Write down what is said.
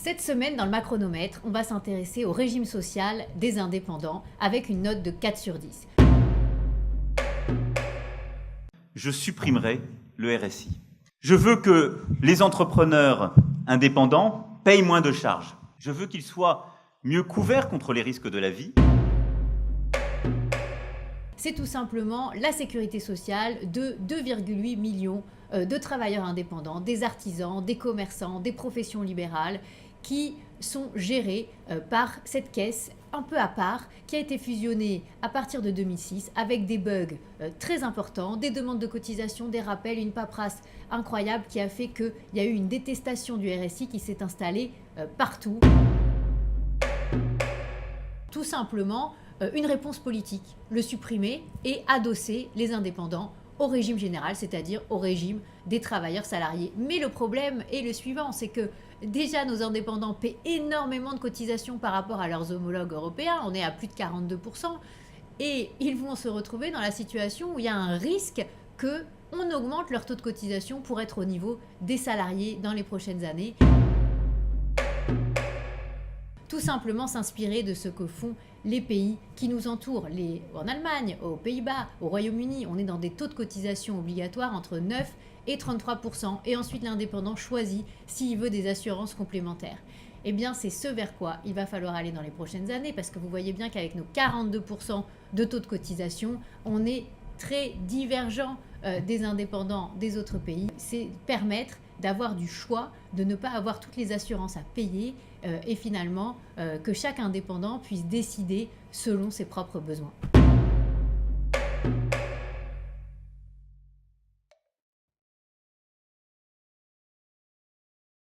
Cette semaine, dans le Macronomètre, on va s'intéresser au régime social des indépendants avec une note de 4 sur 10. Je supprimerai le RSI. Je veux que les entrepreneurs indépendants payent moins de charges. Je veux qu'ils soient mieux couverts contre les risques de la vie. C'est tout simplement la sécurité sociale de 2,8 millions de travailleurs indépendants, des artisans, des commerçants, des professions libérales qui sont gérés par cette caisse un peu à part qui a été fusionnée à partir de 2006 avec des bugs très importants, des demandes de cotisation, des rappels, une paperasse incroyable qui a fait qu'il y a eu une détestation du RSI qui s'est installée partout. Tout simplement, une réponse politique, le supprimer et adosser les indépendants au régime général, c'est-à-dire au régime des travailleurs salariés. Mais le problème est le suivant, c'est que déjà nos indépendants paient énormément de cotisations par rapport à leurs homologues européens, on est à plus de 42%, et ils vont se retrouver dans la situation où il y a un risque qu'on augmente leur taux de cotisation pour être au niveau des salariés dans les prochaines années. Tout simplement s'inspirer de ce que font les pays qui nous entourent. En Allemagne, aux Pays-Bas, au Royaume-Uni, on est dans des taux de cotisation obligatoires entre 9 et 33%. Et ensuite, l'indépendant choisit s'il veut des assurances complémentaires. Eh bien, c'est ce vers quoi il va falloir aller dans les prochaines années, parce que vous voyez bien qu'avec nos 42% de taux de cotisation, on est très divergent des indépendants des autres pays. C'est permettre d'avoir du choix, de ne pas avoir toutes les assurances à payer et finalement que chaque indépendant puisse décider selon ses propres besoins.